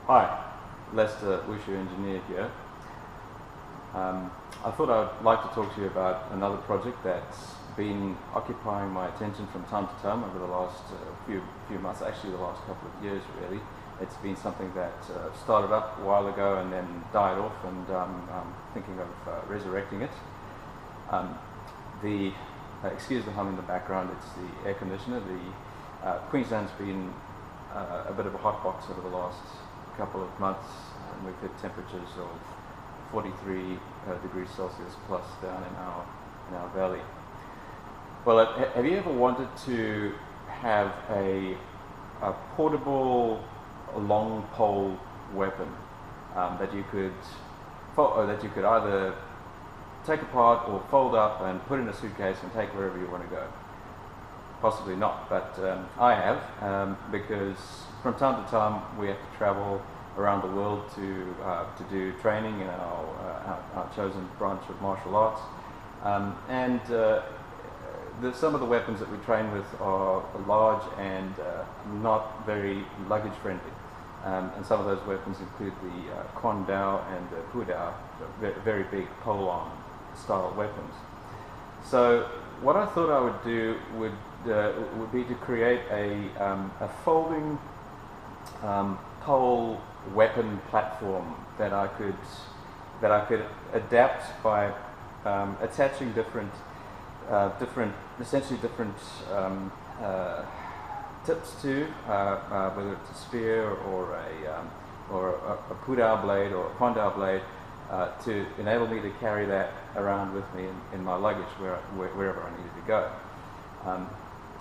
Hi, Lester Wushu Engineer here. I thought I'd like to talk to you about another project that's been occupying my attention from time to time over the last few months, actually the last couple of years really. It's been something that started up a while ago and then died off, and I'm thinking of resurrecting it. Excuse the hum in the background, it's the air conditioner. Queensland's been a bit of a hot box over the last couple of months, and we've hit temperatures of 43 degrees Celsius plus down in our valley. Well, have you ever wanted to have a portable long pole weapon that you could either take apart or fold up and put in a suitcase and take wherever you want to go? Possibly not, but I have, because from time to time we have to travel around the world to do training in our chosen branch of martial arts, and some of the weapons that we train with are large and not very luggage friendly, and some of those weapons include the Kwan and the Pu, very big pole-arm style weapons. So what I thought I would do would be to create a folding pole weapon platform that I could adapt by attaching different tips to, whether it's a spear or a pudao blade or a kondao blade, to enable me to carry that around with me in my luggage wherever I needed to go.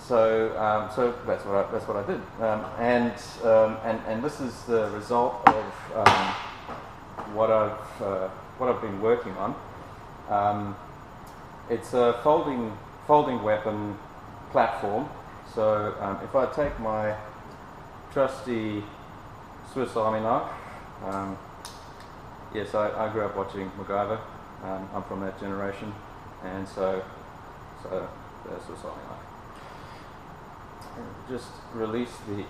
So that's what I did, and this is the result of what I've been working on. It's a folding weapon platform. So if I take my trusty Swiss Army knife, yes, I grew up watching MacGyver. I'm from that generation, and so the Swiss Army knife. Just release the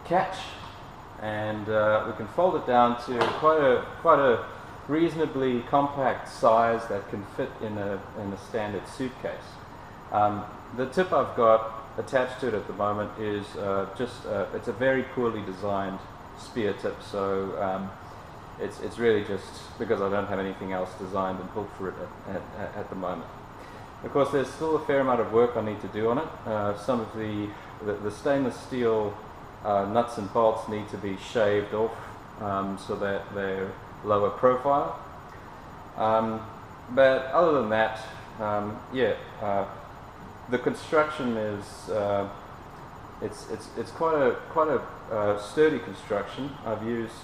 catch, and we can fold it down to quite a reasonably compact size that can fit in a standard suitcase. The tip I've got attached to it at the moment is it's a very poorly designed spear tip, so it's really just because I don't have anything else designed and built for it at the moment. Of course, there's still a fair amount of work I need to do on it. Some of the stainless steel nuts and bolts need to be shaved off so that they're lower profile. But other than that, the construction is it's quite a sturdy construction. I've used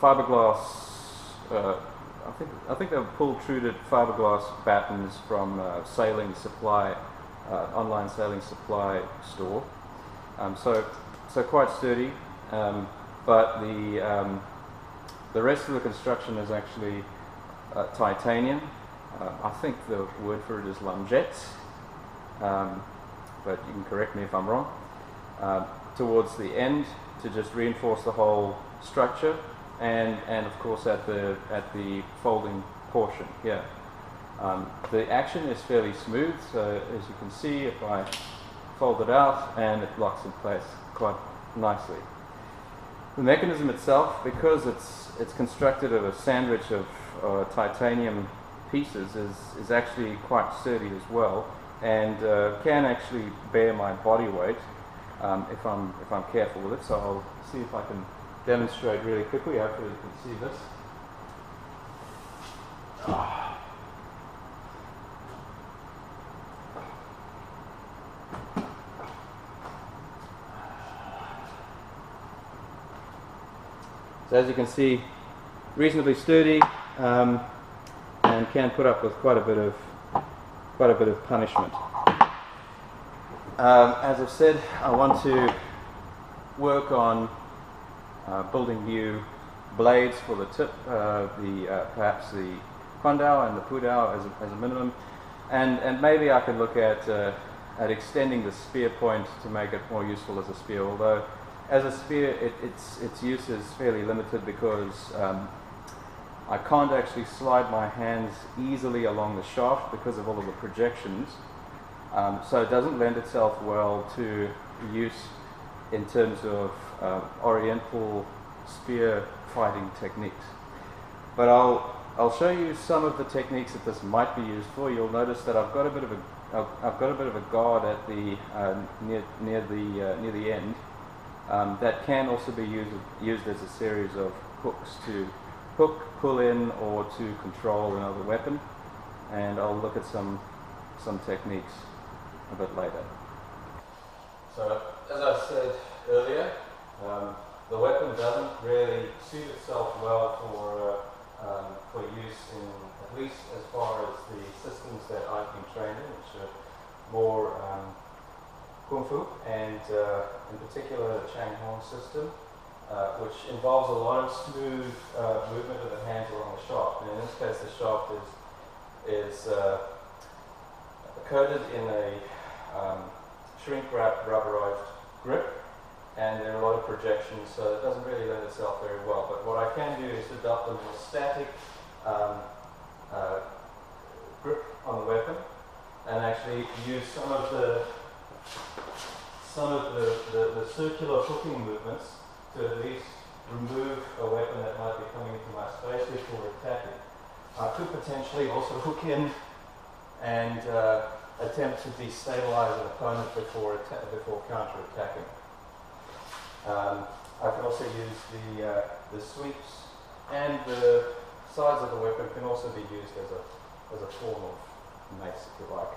fiberglass. I think they've pull-truded fiberglass battens from sailing supply, online sailing supply store. So quite sturdy, but the rest of the construction is actually titanium. I think the word for it is lungettes, but you can correct me if I'm wrong. Towards the end, to just reinforce the whole structure, and of course at the folding portion here. The action is fairly smooth, so as you can see, if I fold it out, and it locks in place quite nicely. The mechanism itself, because it's constructed of a sandwich of titanium pieces, is actually quite sturdy as well, and can actually bear my body weight if I'm careful with it. So I'll see if I can demonstrate really quickly. Hopefully you can see this. So as you can see, reasonably sturdy, and can put up with quite a bit of punishment. As I've said, I want to work on building new blades for the tip, perhaps the kondao and the pudao as a minimum, and maybe I could look at extending the spear point to make it more useful as a spear. Although as a spear, its use is fairly limited because I can't actually slide my hands easily along the shaft because of all of the projections. So it doesn't lend itself well to use in terms of oriental spear fighting techniques. But I'll show you some of the techniques that this might be used for. You'll notice that I've got a bit of a guard at the near the end that can also be used as a series of hooks to hook, pull in, or to control another weapon. And I'll look at some techniques a bit later. So, as I said earlier, the weapon doesn't really suit itself well for use in, at least as far as the systems that I've been trained in, which are more Kung Fu, and in particular the Chang Hong system, which involves a lot of smooth movement of the hands along the shaft. And in this case, the shaft is coated in a shrink-wrapped rubberized grip, and there are a lot of projections, so it doesn't really lend itself very well. But what I can do is adopt a more static grip on the weapon, and actually use some of the circular hooking movements to at least remove a weapon that might be coming into my space before attacking. I could potentially also hook in and attempt to destabilize an opponent before counter-attacking. I can also use the sweeps, and the sides of the weapon can also be used as a form of mace, if you like.